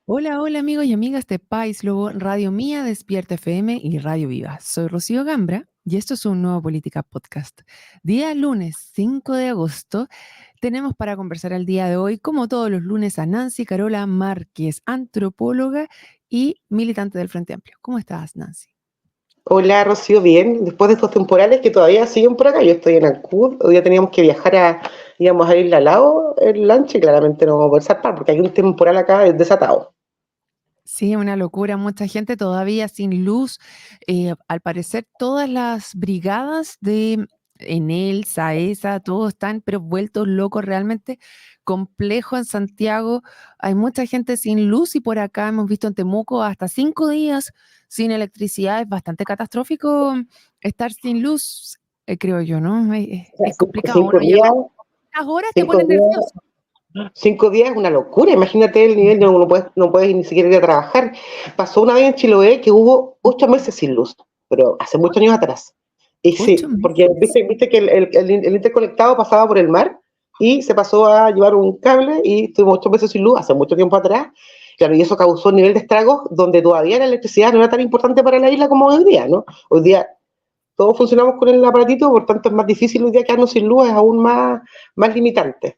Hola, hola amigos y amigas de País Lobo, Radio Mía, Despierta FM y Radio Viva. Soy Rocío Gambra y esto es un nuevo Política Podcast. Día lunes 5 de agosto tenemos para conversar el día de hoy, como todos los lunes, a Nancy Carola Márquez, antropóloga y militante del Frente Amplio. ¿Cómo estás, Nancy? Hola, Rocío, bien. Después de estos temporales que todavía siguen por acá, yo estoy en Ancud. Hoy día teníamos que viajar íbamos a Isla Lao en lancha y claramente no vamos a poder saltar porque hay un temporal acá desatado. Sí, una locura, mucha gente todavía sin luz. Al parecer todas las brigadas de Enel, Saesa, todos están pero vueltos locos, realmente complejo en Santiago. Hay mucha gente sin luz y por acá hemos visto en Temuco hasta 5 días sin electricidad. Es bastante catastrófico estar sin luz, creo yo, ¿no? O sea, Es complicado. Uno cinco ya días, las horas te cinco ponen días, nervioso. 5 días es una locura. Imagínate el nivel de no puedes ni siquiera ir a trabajar. Pasó una vez en Chiloé que hubo 8 meses sin luz, pero hace muchos años atrás. Y Ocho sí, porque meses. viste que el interconectado pasaba por el mar y se pasó a llevar un cable y tuvimos 8 meses sin luz hace mucho tiempo atrás. Claro, y eso causó un nivel de estragos donde todavía la electricidad no era tan importante para la isla como hoy día, ¿no? Hoy día todos funcionamos con el aparatito, por tanto es más difícil hoy día quedarnos sin luz, es aún más limitante.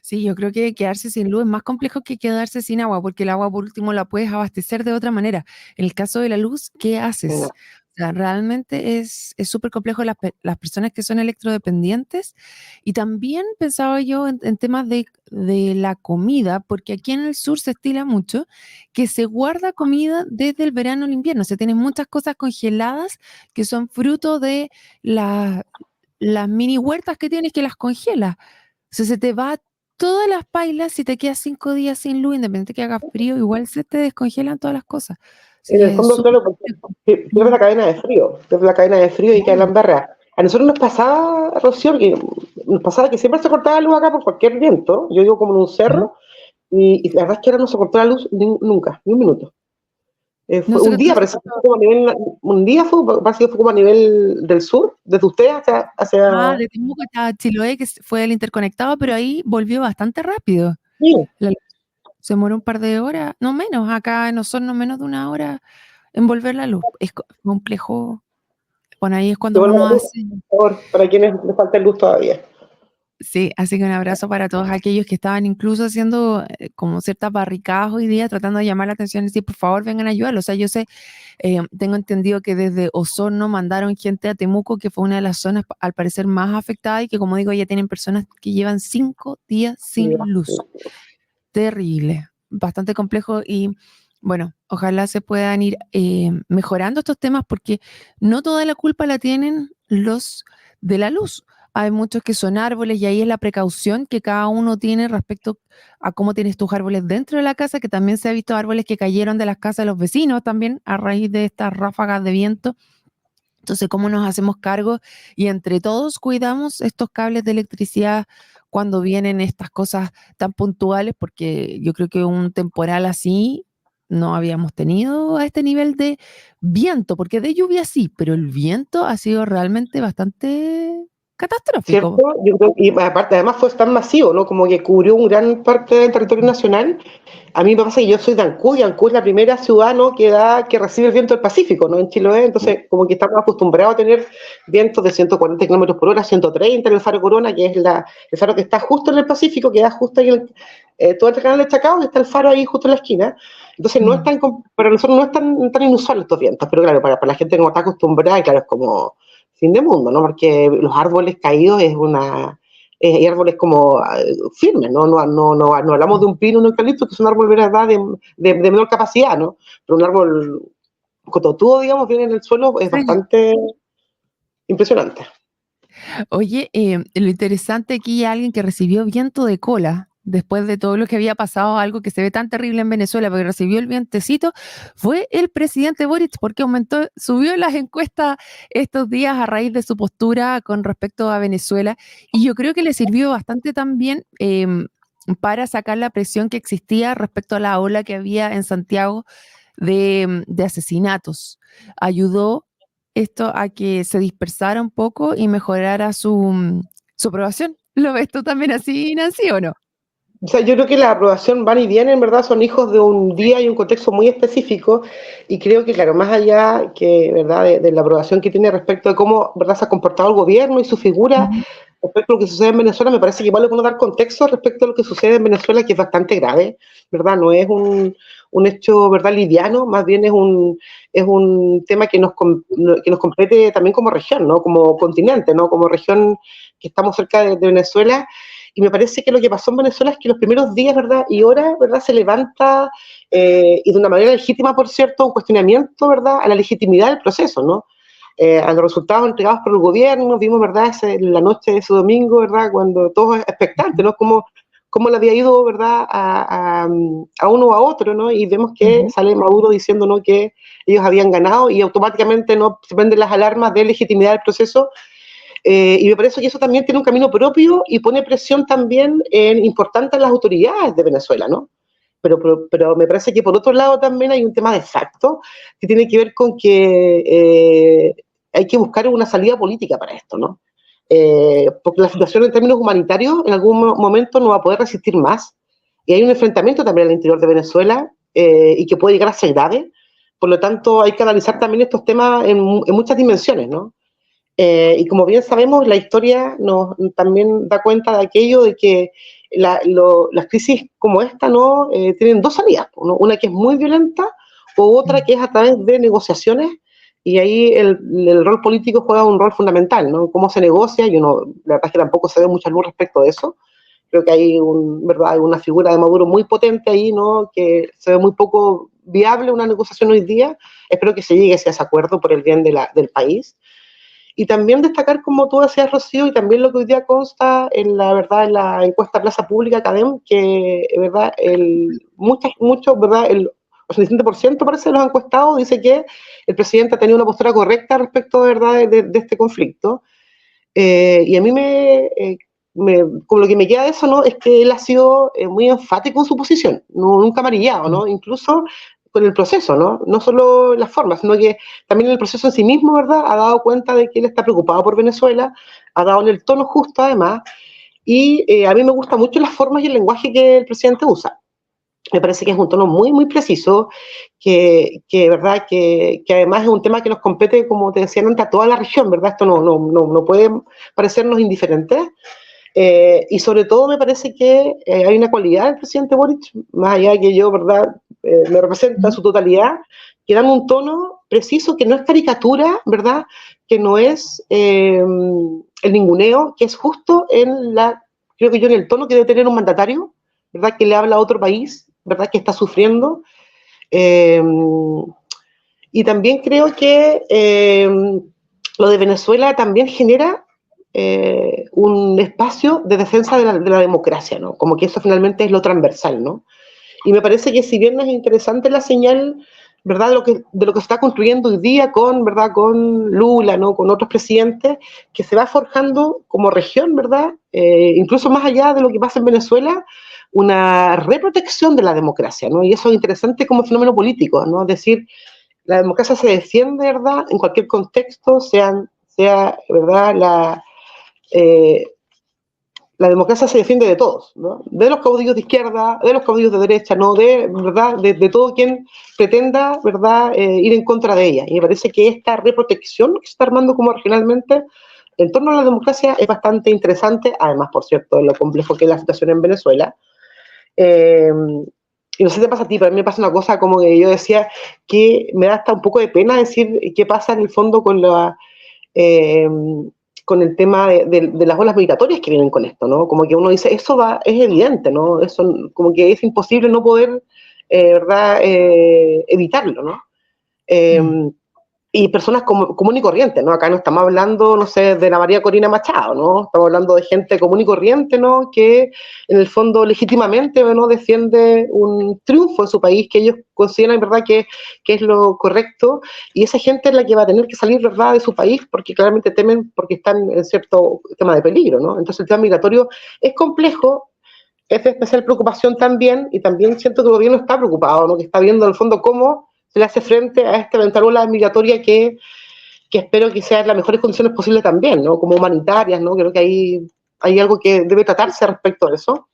Sí, yo creo que quedarse sin luz es más complejo que quedarse sin agua, porque el agua por último la puedes abastecer de otra manera. En el caso de la luz, ¿qué haces? O sea, realmente es súper complejo las personas que son electrodependientes. Y también pensaba yo en temas de la comida, porque aquí en el sur se estila mucho que se guarda comida desde el verano al invierno. O sea, tienes muchas cosas congeladas que son fruto de las mini huertas que tienes que las congelas. O sea, se te va todas las pailas si te quedas 5 días sin luz, independiente que haga frío, igual se te descongelan todas las cosas. En Sí, el es fondo, súper claro, porque complejo. pierde Mm, la cadena de frío, pierde la cadena de frío y queda la claro. embarrada. A nosotros nos pasaba, Rocío, que nos pasaba que siempre se cortaba la luz acá por cualquier viento, yo digo como en un Ujú. cerro, y la verdad es que ahora no se cortó la luz Mm. nunca, ni un minuto. No Fue sé un qué día, no se parece que cortó. fue como a nivel, un día parece que fue como a nivel del sur, desde ustedes De Temuco hasta Chiloé, que fue el interconectado, pero ahí volvió bastante rápido. sí, La luz se demoró un par de horas, no menos, acá en Osorno menos de una hora en volver la luz. Es complejo. Bueno, ahí es que cuando vuelva uno la luz, hace. por favor, para quienes les falta luz todavía. Sí, así que un abrazo para todos aquellos que estaban incluso haciendo como ciertas barricadas hoy día, tratando de llamar la atención y decir, por favor, vengan a ayudar. O sea, yo sé, tengo entendido que desde Osorno mandaron gente a Temuco, que fue una de las zonas al parecer más afectadas y que, como digo, ya tienen personas que llevan 5 días sin luz. Terrible, bastante complejo y bueno, ojalá se puedan ir mejorando estos temas porque no toda la culpa la tienen los de la luz. Hay muchos que son árboles y ahí es la precaución que cada uno tiene respecto a cómo tienes tus árboles dentro de la casa, que también se ha visto árboles que cayeron de las casas de los vecinos también a raíz de estas ráfagas de viento. Entonces, ¿cómo nos hacemos cargo y entre todos cuidamos estos cables de electricidad cuando vienen estas cosas tan puntuales? Porque yo creo que un temporal así no habíamos tenido a este nivel de viento, porque de lluvia sí, pero el viento ha sido realmente bastante catastrófico. ¿Cierto? Yo creo, y aparte, además fue tan masivo, ¿no? Como que cubrió un gran parte del territorio nacional. A mí me pasa que yo soy de Ancud y Ancud es la primera ciudad, ¿no? que recibe el viento del Pacífico, ¿no? En Chiloé, entonces como que estamos acostumbrados a tener vientos de 140 kilómetros por hora, 130 en el Faro Corona, que es el faro que está justo en el Pacífico, que da justo ahí todo el canal de Chacao, y está el faro ahí justo en la esquina. Entonces no es Mm. tan, para nosotros no es tan inusual estos vientos, pero claro, para la gente que no está acostumbrada, claro, es como fin de mundo, ¿no? Porque los árboles caídos hay árboles como firmes, ¿no? No hablamos de un pino, un eucalipto, que es un árbol verdad de menor capacidad, ¿no? Pero un árbol cototudo, digamos, viene en el suelo, es Sí. bastante impresionante. Oye, lo interesante aquí, alguien que recibió viento de cola después de todo lo que había pasado, algo que se ve tan terrible en Venezuela, porque recibió el vientecito, fue el presidente Boric, porque subió las encuestas estos días a raíz de su postura con respecto a Venezuela, y yo creo que le sirvió bastante también para sacar la presión que existía respecto a la ola que había en Santiago de asesinatos. Ayudó esto a que se dispersara un poco y mejorara su aprobación. ¿Lo ves tú también así, Nancy, o no? O sea, yo creo que la aprobación van y viene, en verdad, son hijos de un día y un contexto muy específico, y creo que, claro, más allá que, ¿verdad?, de la aprobación que tiene respecto de cómo, ¿verdad?, se ha comportado el gobierno y su figura Ujú, respecto a lo que sucede en Venezuela, me parece que igual le puedo dar contexto respecto a lo que sucede en Venezuela, que es bastante grave, ¿verdad? No es un hecho, ¿verdad?, liviano, más bien es un tema que nos compete también como región, ¿no? Como continente, ¿no? Como región que estamos cerca de Venezuela. Y me parece que lo que pasó en Venezuela es que los primeros días, ¿verdad?, y horas, ¿verdad?, se levanta, y de una manera legítima, por cierto, un cuestionamiento, ¿verdad?, a la legitimidad del proceso, ¿no? A los resultados entregados por el gobierno, vimos, ¿verdad?, la noche de ese domingo, ¿verdad?, cuando todos expectantes, ¿no?, cómo le había ido, ¿verdad?, a uno o a otro, ¿no? Y vemos que ujú, sale Maduro diciendo, ¿no?, que ellos habían ganado, y automáticamente, ¿no?, se prenden las alarmas de legitimidad del proceso. Y me parece que eso también tiene un camino propio y pone presión también en importantes las autoridades de Venezuela, ¿no? Pero me parece que por otro lado también hay un tema de facto que tiene que ver con que hay que buscar una salida política para esto, ¿no? Porque la situación en términos humanitarios en algún momento no va a poder resistir más, y hay un enfrentamiento también al interior de Venezuela, y que puede llegar a ser grave. Por lo tanto, hay que analizar también estos temas en muchas dimensiones, ¿no? Y como bien sabemos, la historia nos también da cuenta de aquello, de que las crisis como esta, ¿no?, tienen dos salidas, ¿no? Una que es muy violenta, o otra que es a través de negociaciones, y ahí el rol político juega un rol fundamental, ¿no? Cómo se negocia, y uno, la verdad es que tampoco se ve mucha luz respecto de eso. Creo que hay ¿verdad?, una figura de Maduro muy potente ahí, ¿no?, que se ve muy poco viable una negociación hoy día. Espero que se llegue a ese acuerdo por el bien del país. Y también destacar, como tú decías, Rocío, y también lo que hoy día consta en la verdad en la encuesta Plaza Pública Academ, que verdad muchos, verdad, el 87% parece de los encuestados dice que el presidente ha tenido una postura correcta respecto de verdad de este conflicto. Y a mí con lo que me queda de eso, ¿no?, es que él ha sido muy enfático en su posición, no, nunca amarillado, sí, ¿no? Incluso con el proceso, ¿no? No solo las formas, sino que también el proceso en sí mismo, ¿verdad?, ha dado cuenta de que él está preocupado por Venezuela, ha dado en el tono justo además, y a mí me gustan mucho las formas y el lenguaje que el presidente usa. Me parece que es un tono muy, muy preciso, ¿verdad? Que además es un tema que nos compete, como te decía antes, a toda la región, ¿verdad? Esto no puede parecernos indiferente. Y sobre todo me parece que hay una cualidad del presidente Boric, más allá de que yo, ¿verdad?, me representa en ujú, su totalidad, que dan un tono preciso, que no es caricatura, ¿verdad?, que no es el ninguneo, que es justo creo que yo, en el tono que debe tener un mandatario, ¿verdad?, que le habla a otro país, ¿verdad?, que está sufriendo. Eh, y también creo que lo de Venezuela también genera un espacio de defensa de la democracia, ¿no? Como que eso finalmente es lo transversal, ¿no? Y me parece que, si bien es interesante la señal, ¿verdad?, de lo que se está construyendo hoy día ¿verdad?, con Lula, ¿no?, con otros presidentes, que se va forjando como región, ¿verdad?, incluso más allá de lo que pasa en Venezuela, una reprotección de la democracia, ¿no? Y eso es interesante como fenómeno político, ¿no? Es decir, la democracia se defiende, ¿verdad?, en cualquier contexto, ¿verdad?, eh, la democracia se defiende de todos, ¿no? De los caudillos de izquierda, de los caudillos de derecha, ¿no?, ¿verdad?, de todo quien pretenda, ¿verdad?, ir en contra de ella. Y me parece que esta reprotección que se está armando como regionalmente en torno a la democracia es bastante interesante, además, por cierto, de lo complejo que es la situación en Venezuela. Eh, y no sé si te pasa a ti, pero a mí me pasa una cosa como que yo decía, que me da hasta un poco de pena decir qué pasa en el fondo eh, con el tema de las olas migratorias que vienen con esto, ¿no? Como que uno dice, es evidente, ¿no? Eso, como que es imposible no poder, ¿verdad?, evitarlo, ¿no? Eh, mm, y personas común y corriente, ¿no? Acá no estamos hablando, no sé, de la María Corina Machado, ¿no? Estamos hablando de gente común y corriente, ¿no?, que en el fondo legítimamente, ¿no?, defiende un triunfo en su país que ellos consideran, ¿verdad?, que es lo correcto, y esa gente es la que va a tener que salir, ¿verdad?, de su país, porque claramente temen, porque están en cierto tema de peligro, ¿no? Entonces el tema migratorio es complejo, es de especial preocupación también, y también siento que el gobierno está preocupado, ¿no?, que está viendo en el fondo cómo se le hace frente a esta eventual ola migratoria que espero que sea en las mejores condiciones posibles también, ¿no?, como humanitarias, ¿no? Creo que hay algo que debe tratarse respecto a eso.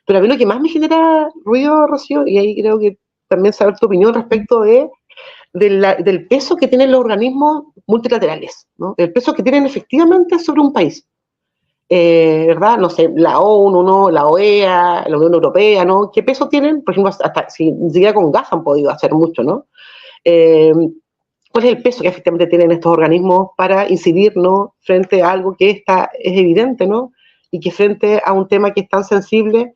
Pero a mí lo que más me genera ruido, Rocío, y ahí creo que también saber tu opinión respecto del peso que tienen los organismos multilaterales, ¿no? El peso que tienen efectivamente sobre un país. ¿Verdad? No sé, la ONU, ¿no? La OEA, la Unión Europea, ¿no? ¿Qué peso tienen? Por ejemplo, hasta si ni siquiera con gas han podido hacer mucho, ¿no? Eh, ¿Cuál es el peso que efectivamente tienen estos organismos para incidir, ¿no? Frente a algo que es evidente, ¿no? Y que frente a un tema que es tan sensible,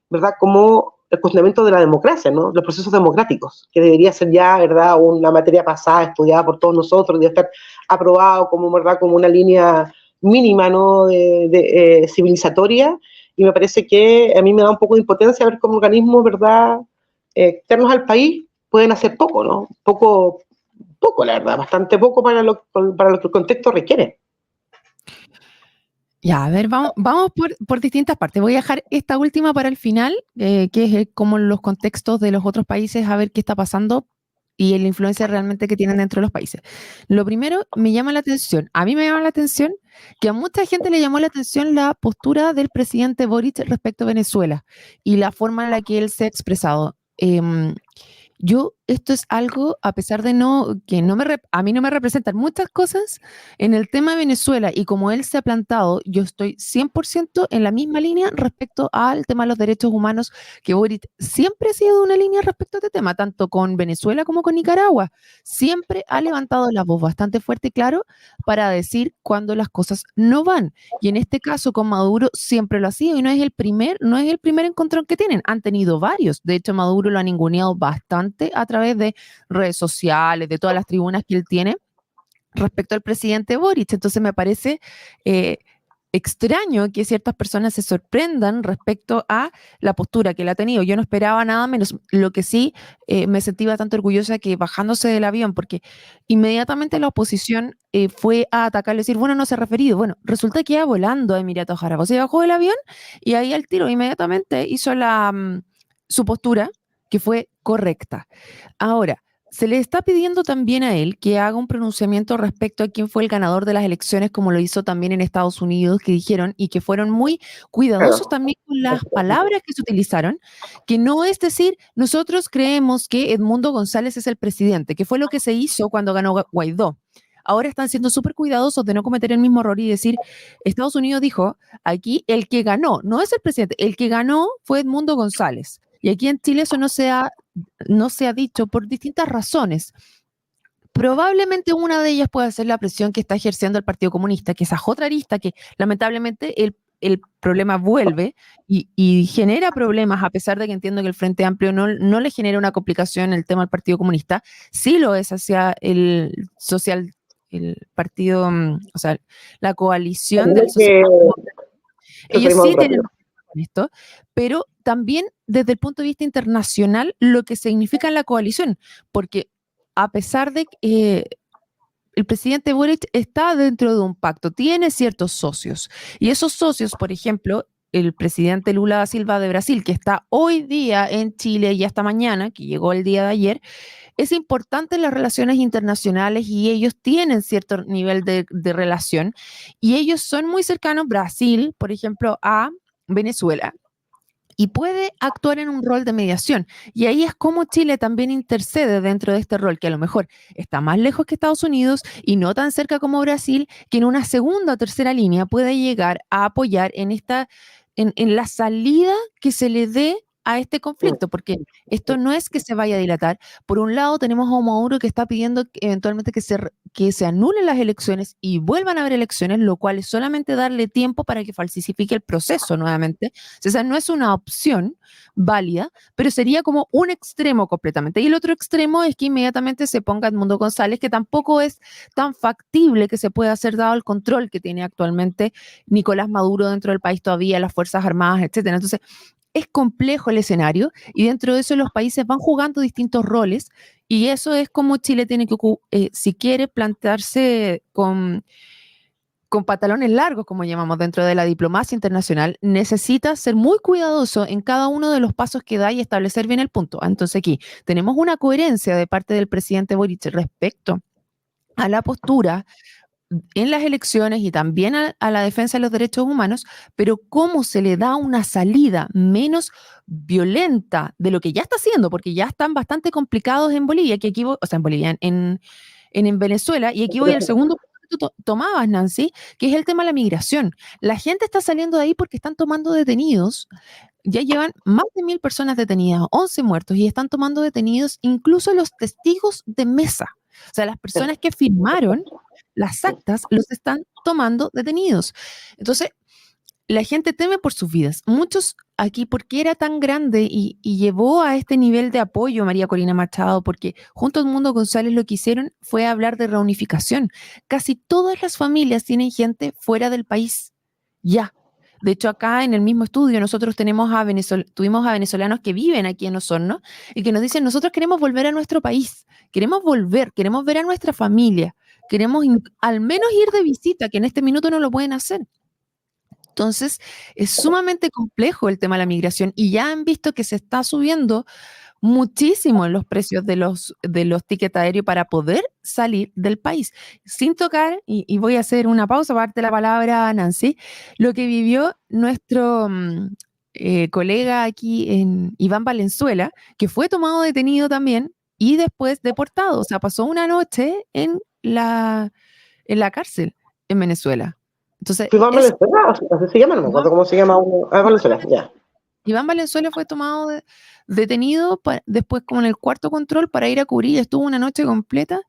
¿verdad? Como el cuestionamiento de la democracia, ¿no? Los procesos democráticos, que debería ser ya, ¿verdad? Una materia pasada, estudiada por todos nosotros, debería estar aprobado como, ¿verdad? Como una línea mínima, ¿no? Civilizatoria, y me parece que a mí me da un poco de impotencia ver cómo organismos, ¿verdad? Externos al país pueden hacer poco, ¿no? Poco, la verdad, bastante poco para lo que el contexto requiere. Ya, a ver, vamos por distintas partes. Voy a dejar esta última para el final, que es como los contextos de los otros países, a ver qué está pasando y la influencia realmente que tienen dentro de los países. Lo primero, me llama la atención, a mí me llama la atención que a mucha gente le llamó la atención la postura del presidente Boric respecto a Venezuela y la forma en la que él se ha expresado. Esto es algo, a pesar de que a mí no me representan muchas cosas en el tema de Venezuela y como él se ha plantado, yo estoy 100% en la misma línea respecto al tema de los derechos humanos, que Boric siempre ha sido una línea respecto a este tema, tanto con Venezuela como con Nicaragua. Siempre ha levantado la voz bastante fuerte y claro para decir cuando las cosas no van. Y en este caso con Maduro siempre lo ha sido y no es el primer encontrón que tienen, han tenido varios. De hecho, Maduro lo ha ninguneado bastante a través de redes sociales, de todas las tribunas que él tiene respecto al presidente Boric. Entonces me parece extraño que ciertas personas se sorprendan respecto a la postura que él ha tenido. Yo no esperaba nada menos. Lo que sí me sentí bastante orgullosa que bajándose del avión, porque inmediatamente la oposición fue a atacarle y decir, bueno, no se ha referido. Bueno, resulta que iba volando a Emiratos Árabes. Se bajó del avión y ahí al tiro inmediatamente hizo su postura, que fue correcta. Ahora, se le está pidiendo también a él que haga un pronunciamiento respecto a quién fue el ganador de las elecciones, como lo hizo también en Estados Unidos, que dijeron y que fueron muy cuidadosos Claro. también con las palabras que se utilizaron, que no es decir, nosotros creemos que Edmundo González es el presidente, que fue lo que se hizo cuando ganó Guaidó. Ahora están siendo súper cuidadosos de no cometer el mismo error y decir, Estados Unidos dijo, aquí el que ganó, no es el presidente, el que ganó fue Edmundo González. Y aquí en Chile eso no se ha dicho por distintas razones. Probablemente una de ellas puede ser la presión que está ejerciendo el Partido Comunista, que esa es otra arista que lamentablemente el problema vuelve y genera problemas, a pesar de que entiendo que el Frente Amplio no le genera una complicación el tema del Partido Comunista, sí lo es hacia el partido, o sea, la coalición del socialismo. Ellos sí tienen con esto, pero también desde el punto de vista internacional lo que significa la coalición, porque a pesar de que el presidente Boric está dentro de un pacto, tiene ciertos socios, y esos socios, por ejemplo, el presidente Lula da Silva de Brasil, que está hoy día en Chile y hasta mañana, que llegó el día de ayer, es importante en las relaciones internacionales y ellos tienen cierto nivel de relación y ellos son muy cercanos, Brasil, por ejemplo, a Venezuela, y puede actuar en un rol de mediación. Y ahí es como Chile también intercede dentro de este rol, que a lo mejor está más lejos que Estados Unidos y no tan cerca como Brasil, que en una segunda o tercera línea puede llegar a apoyar en la salida que se le dé a este conflicto, porque esto no es que se vaya a dilatar. Por un lado, tenemos a Maduro que está pidiendo eventualmente que se anulen las elecciones y vuelvan a haber elecciones, lo cual es solamente darle tiempo para que falsifique el proceso nuevamente. O sea, no es una opción válida, pero sería como un extremo completamente. Y el otro extremo es que inmediatamente se ponga Edmundo González, que tampoco es tan factible que se pueda hacer dado el control que tiene actualmente Nicolás Maduro dentro del país todavía, las Fuerzas Armadas, etcétera. Entonces, es complejo el escenario y dentro de eso los países van jugando distintos roles y eso es como Chile tiene que, si quiere plantearse con pantalones largos, como llamamos dentro de la diplomacia internacional, necesita ser muy cuidadoso en cada uno de los pasos que da y establecer bien el punto. Entonces aquí tenemos una coherencia de parte del presidente Boric respecto a la postura en las elecciones y también a la defensa de los derechos humanos, pero cómo se le da una salida menos violenta de lo que ya está haciendo, porque ya están bastante complicados en Bolivia, que aquí, o sea, en Bolivia, en Venezuela, y aquí voy al segundo punto que tú tomabas, Nancy, que es el tema de la migración. La gente está saliendo de ahí porque están tomando detenidos. Ya llevan más de 1.000 personas detenidas, 11 muertos, y están tomando detenidos incluso los testigos de mesa. O sea, las personas que firmaron las actas los están tomando detenidos. Entonces, la gente teme por sus vidas. Muchos aquí, porque era tan grande y llevó a este nivel de apoyo a María Corina Machado, porque junto a Edmundo González lo que hicieron fue hablar de reunificación. Casi todas las familias tienen gente fuera del país. Ya. De hecho, acá en el mismo estudio nosotros tuvimos a venezolanos que viven aquí en Osorno y que nos dicen, nosotros queremos volver a nuestro país, queremos volver, queremos ver a nuestra familia, queremos al menos ir de visita, que en este minuto no lo pueden hacer. Entonces, es sumamente complejo el tema de la migración y ya han visto que se está subiendo muchísimo en los precios de los tickets aéreos para poder salir del país. Sin tocar, y voy a hacer una pausa para darte la palabra a Nancy, lo que vivió nuestro colega aquí en Iván Valenzuela, que fue tomado detenido también y después deportado. O sea, pasó una noche en la cárcel en Venezuela. Entonces, Iván eso, Valenzuela, así se llama, no me acuerdo cómo se llama. Valenzuela, ya. Iván Valenzuela fue tomado detenido después como en el cuarto control para ir a cubrir, estuvo una noche completa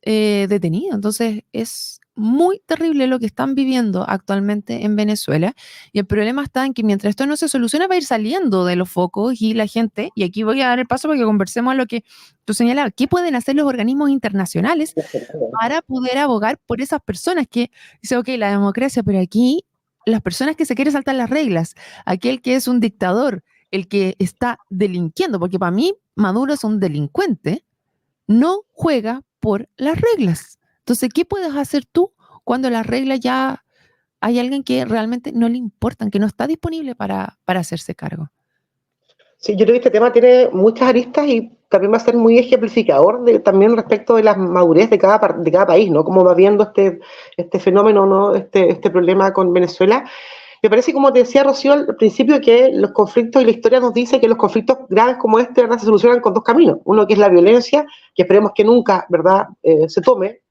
detenido. Entonces es muy terrible lo que están viviendo actualmente en Venezuela y el problema está en que mientras esto no se soluciona va a ir saliendo de los focos y la gente, y aquí voy a dar el paso para que conversemos a lo que tú señalabas, ¿qué pueden hacer los organismos internacionales para poder abogar por esas personas que dicen, ok, la democracia, pero aquí las personas que se quieren saltar las reglas, aquel que es un dictador, el que está delinquiendo, porque para mí Maduro es un delincuente, no juega por las reglas. Entonces, ¿qué puedes hacer tú cuando las reglas ya hay alguien que realmente no le importan, que no está disponible para hacerse cargo? Sí, yo creo que este tema tiene muchas aristas y también va a ser muy ejemplificador también respecto de la madurez de cada país, ¿no? Cómo va viendo este fenómeno, ¿no? Este problema con Venezuela. Me parece, como te decía Rocío al principio, que los conflictos y la historia nos dice que los conflictos graves como este, ¿verdad?, se solucionan con dos caminos. Uno que es la violencia, que esperemos que nunca, ¿verdad?, se tome,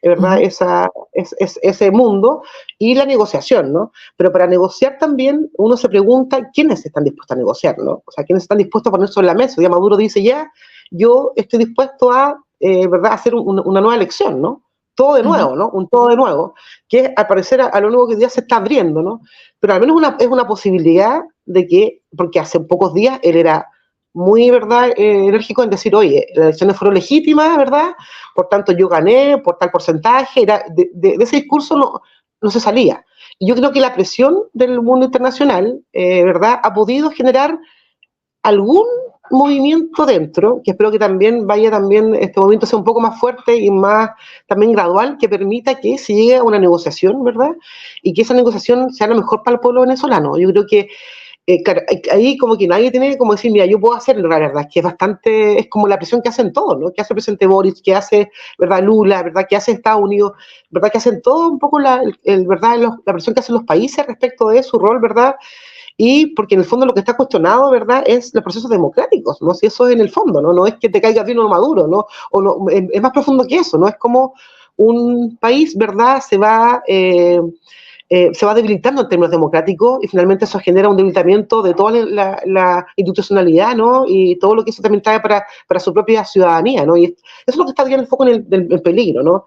¿verdad?, Ujú. ese mundo, y la negociación, ¿no? Pero para negociar también uno se pregunta quiénes están dispuestos a negociar, ¿no? O sea, quiénes están dispuestos a poner sobre la mesa. Ya Maduro dice, ya, yo estoy dispuesto a, ¿verdad?, hacer una nueva elección, ¿no? Todo de Ujú. nuevo, ¿no? Un todo de nuevo, que al parecer a lo nuevo que hoy día se está abriendo, ¿no? Pero al menos es una posibilidad de que, porque hace pocos días él era muy, ¿verdad?, enérgico en decir, oye, las elecciones fueron legítimas, ¿verdad?, por tanto yo gané por tal porcentaje, de ese discurso no se salía. Y yo creo que la presión del mundo internacional, ¿verdad?, ha podido generar algún movimiento dentro, que espero que también este movimiento sea un poco más fuerte y más también gradual, que permita que se llegue a una negociación, ¿verdad? Y que esa negociación sea lo mejor para el pueblo venezolano. Yo creo que claro, ahí como que nadie tiene como decir, mira, yo puedo hacerlo, la verdad, que es bastante, es como la presión que hacen todos, ¿no? Que hace el presidente Boric, que hace, ¿verdad?, Lula, ¿verdad?, que hace Estados Unidos, ¿verdad?, que hacen todo un poco ¿verdad?, la presión que hacen los países respecto de su rol, ¿verdad? Y porque en el fondo lo que está cuestionado, ¿verdad?, es los procesos democráticos, ¿no? Si eso es en el fondo, ¿no? No es que te caiga bien o Maduro, ¿no? O no, es más profundo que eso, ¿no? Es como un país, ¿verdad?, se va debilitando en términos democráticos y finalmente eso genera un debilitamiento de toda la institucionalidad, ¿no? Y todo lo que eso también trae para su propia ciudadanía, ¿no? Y eso es lo que está bien el foco en peligro, ¿no?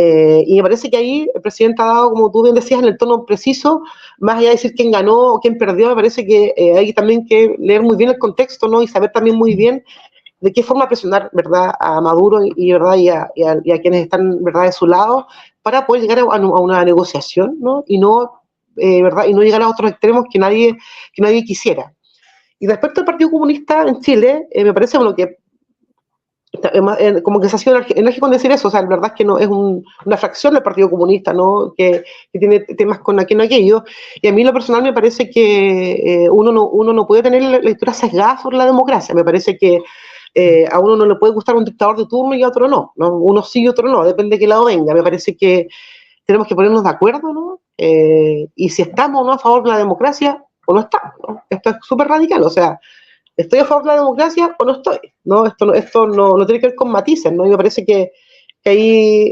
Y me parece que ahí el presidente ha dado, como tú bien decías, en el tono preciso, más allá de decir quién ganó o quién perdió, me parece que hay también que leer muy bien el contexto, ¿no? Y saber también muy bien de qué forma presionar, ¿verdad?, a Maduro ¿verdad?, y a quienes están, ¿verdad?, de su lado, para poder llegar a una negociación, ¿no? Y no, ¿verdad?, y no llegar a otros extremos que nadie quisiera. Y respecto al Partido Comunista en Chile, me parece, bueno, que como que se ha sido enérgico en decir eso, o sea, la verdad es que no es una fracción del Partido Comunista, ¿no?, que tiene temas con aquello, y a mí en lo personal me parece que uno no puede tener la lectura sesgada sobre la democracia. Me parece que a uno no le puede gustar un dictador de turno y a otro no, ¿no? Uno sí y otro no, depende de qué lado venga. Me parece que tenemos que ponernos de acuerdo, ¿no? Y si estamos o no a favor de la democracia o no estamos, ¿no? Esto es súper radical, o sea, ¿estoy a favor de la democracia o no estoy? ¿No? Esto no tiene que ver con matices, ¿no? Y me parece que ahí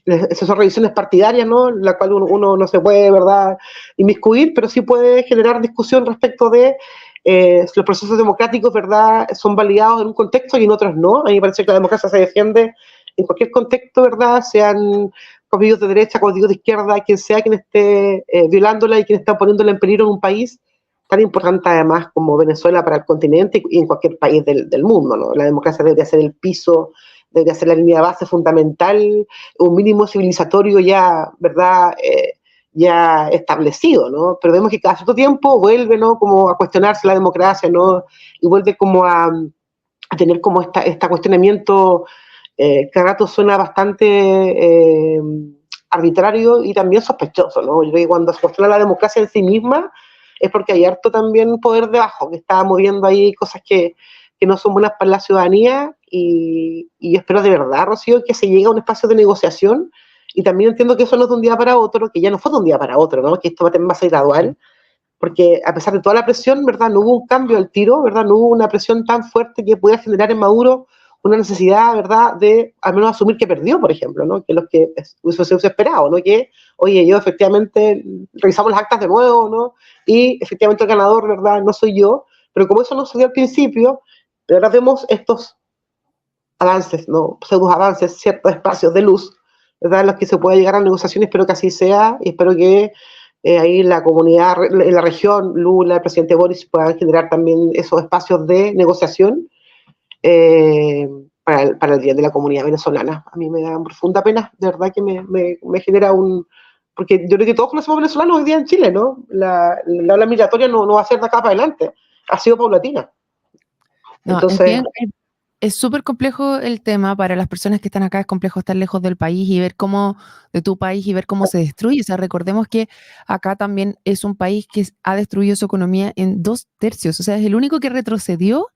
esas son revisiones partidarias, ¿no? En la cual uno no se puede, ¿verdad?, inmiscuir, pero sí puede generar discusión respecto de si los procesos democráticos, ¿verdad?, son validados en un contexto y en otros no. A mí me parece que la democracia se defiende en cualquier contexto, ¿verdad?, sean códigos de derecha, códigos de izquierda, quien sea quien esté violándola y quien está poniéndola en peligro en un país tan importante además como Venezuela para el continente y en cualquier país del mundo, ¿no? La democracia debería ser el piso, debería ser la línea de base fundamental, un mínimo civilizatorio ya, ¿verdad?, ya establecido, ¿no? Pero vemos que cada cierto tiempo vuelve, ¿no?, como a cuestionarse la democracia, ¿no? Y vuelve como a tener como esta cuestionamiento que a rato suena bastante arbitrario y también sospechoso, ¿no? Yo creo que cuando se cuestiona la democracia en sí misma es porque hay harto también poder debajo, que está moviendo ahí cosas que no son buenas para la ciudadanía y espero de verdad, Rocío, que se llegue a un espacio de negociación y también entiendo que eso no es de un día para otro, que ya no fue de un día para otro, ¿no? Que esto va a ser gradual, porque a pesar de toda la presión, ¿verdad?, no hubo un cambio al tiro, ¿verdad?, no hubo una presión tan fuerte que pudiera generar en Maduro una necesidad, ¿verdad?, de al menos asumir que perdió, por ejemplo, ¿no?, que es lo que eso se hubiese esperado, ¿no?, que, oye, yo efectivamente revisamos las actas de nuevo, ¿no?, y efectivamente el ganador, ¿verdad?, no soy yo, pero como eso no se dio al principio, ahora vemos estos avances, ¿no?, pseudos avances, ciertos espacios de luz, ¿verdad?, en los que se puede llegar a negociaciones, espero que así sea, y espero que ahí la comunidad, en la región, Lula, el presidente Boris, puedan generar también esos espacios de negociación para el bien de la comunidad venezolana. A mí me da profunda pena, de verdad que me genera porque yo creo que todos conocemos venezolanos hoy día en Chile, ¿no? La ola migratoria no va a ser de acá para adelante, ha sido paulatina. No, Entonces, entiendo. Es súper complejo el tema para las personas que están acá, es complejo estar lejos del país y ver cómo, de tu país y ver cómo se destruye. O sea, recordemos que acá también es un país que ha destruido su economía en 2/3. O sea, es el único que retrocedió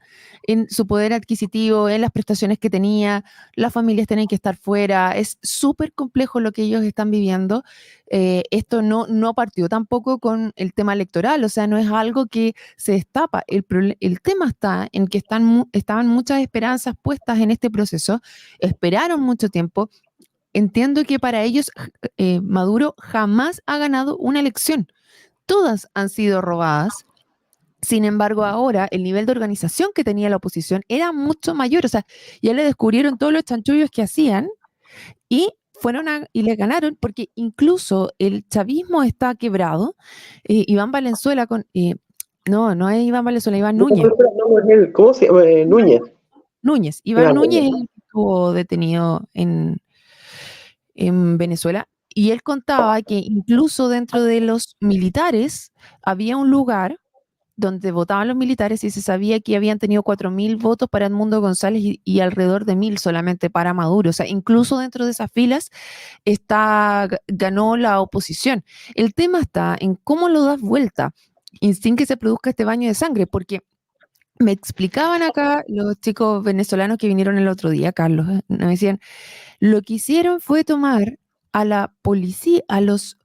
en su poder adquisitivo, en las prestaciones que tenía, las familias tienen que estar fuera. Es súper complejo lo que ellos están viviendo. Esto no partió tampoco con el tema electoral, o sea, no es algo que se destapa. El tema está en que estaban muchas esperanzas puestas en este proceso, esperaron mucho tiempo. Entiendo que para ellos Maduro jamás ha ganado una elección, todas han sido robadas. Sin embargo, ahora el nivel de organización que tenía la oposición era mucho mayor, o sea, ya le descubrieron todos los chanchullos que hacían y y le ganaron porque incluso el chavismo está quebrado. Iván Valenzuela no es Iván Valenzuela, Iván Núñez. ¿cómo se llama? Núñez. Núñez. Iván Iván Núñez Núñez. es el que estuvo detenido en Venezuela y él contaba que incluso dentro de los militares había un lugar donde votaban los militares y se sabía que habían tenido 4.000 votos para Edmundo González y alrededor de 1.000 solamente para Maduro. O sea, incluso dentro de esas filas ganó la oposición. El tema está en cómo lo das vuelta y sin que se produzca este baño de sangre, porque me explicaban acá los chicos venezolanos que vinieron el otro día, Carlos, me decían, lo que hicieron fue tomar a la policía, las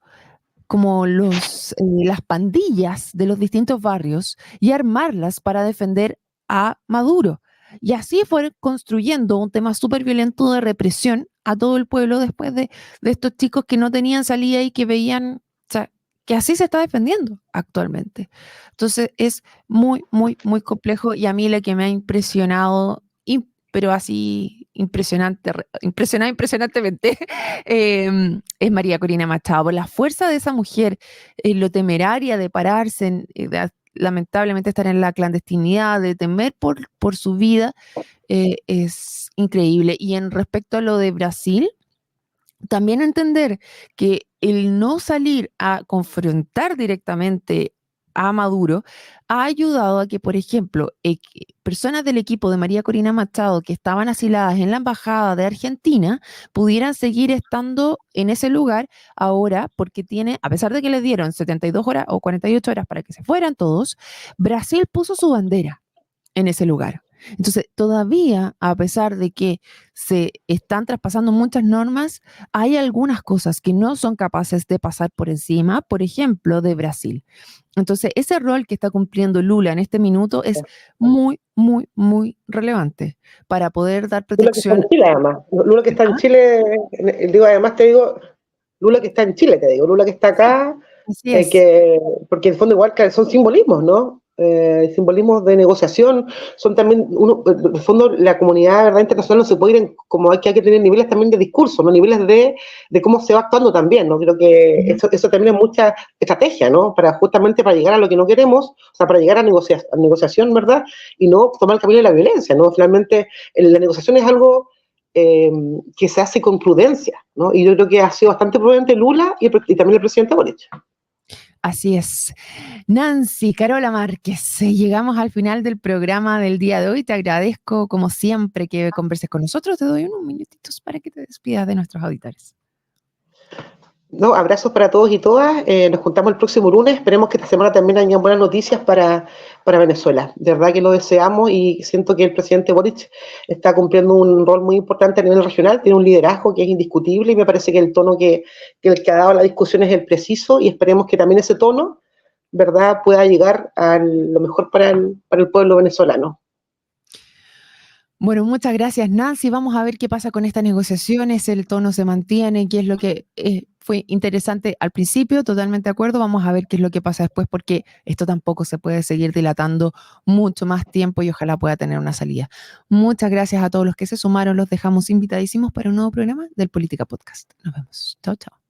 pandillas de los distintos barrios y armarlas para defender a Maduro. Y así fueron construyendo un tema súper violento de represión a todo el pueblo después de estos chicos que no tenían salida y que veían, o sea, que así se está defendiendo actualmente. Entonces es muy, muy, muy complejo y a mí lo que me ha impresionado, pero así impresionantemente, es María Corina Machado, por la fuerza de esa mujer, lo temeraria de pararse, lamentablemente estar en la clandestinidad, de temer por su vida, es increíble. Y en respecto a lo de Brasil, también entender que el no salir a confrontar directamente a Maduro ha ayudado a que, por ejemplo, personas del equipo de María Corina Machado que estaban asiladas en la embajada de Argentina pudieran seguir estando en ese lugar ahora porque a pesar de que les dieron 72 horas o 48 horas para que se fueran todos, Brasil puso su bandera en ese lugar. Entonces, todavía, a pesar de que se están traspasando muchas normas, hay algunas cosas que no son capaces de pasar por encima, por ejemplo, de Brasil. Entonces, ese rol que está cumpliendo Lula en este minuto es muy, muy, muy relevante para poder dar Lula que está en protección. Chile, además. Lula que está en Ah, Chile, digo, además te digo, Lula que está en Chile, te digo, Lula que está sí, acá, así es. porque en el fondo igual que son simbolismos, ¿no? Simbolismos de negociación, son también, en el fondo la comunidad, ¿verdad?, internacional no se puede ir como hay que tener niveles también de discurso, ¿no? Niveles de cómo se va actuando también, ¿no? Creo que Ujú. eso también es mucha estrategia, ¿no? Para justamente para llegar a lo que no queremos, o sea, para llegar a negociación, ¿verdad? Y no tomar el camino de la violencia, ¿no? Finalmente, la negociación es algo que se hace con prudencia, ¿no? Y yo creo que ha sido bastante prudente Lula y también el presidente Boric. Así es. Nancy, Carola Márquez, llegamos al final del programa del día de hoy. Te agradezco, como siempre, que converses con nosotros. Te doy unos minutitos para que te despidas de nuestros auditores. No, abrazos para todos y todas. Nos juntamos el próximo lunes. Esperemos que esta semana también haya buenas noticias para Venezuela. De verdad que lo deseamos y siento que el presidente Boric está cumpliendo un rol muy importante a nivel regional. Tiene un liderazgo que es indiscutible y me parece que el tono que el que ha dado la discusión es el preciso y esperemos que también ese tono, ¿verdad?, pueda llegar a lo mejor para el pueblo venezolano. Bueno, muchas gracias, Nancy. Vamos a ver qué pasa con estas negociaciones, el tono se mantiene, qué es lo que fue interesante al principio, totalmente de acuerdo. Vamos a ver qué es lo que pasa después, porque esto tampoco se puede seguir dilatando mucho más tiempo y ojalá pueda tener una salida. Muchas gracias a todos los que se sumaron. Los dejamos invitadísimos para un nuevo programa del Política Podcast. Nos vemos. Chao, chao.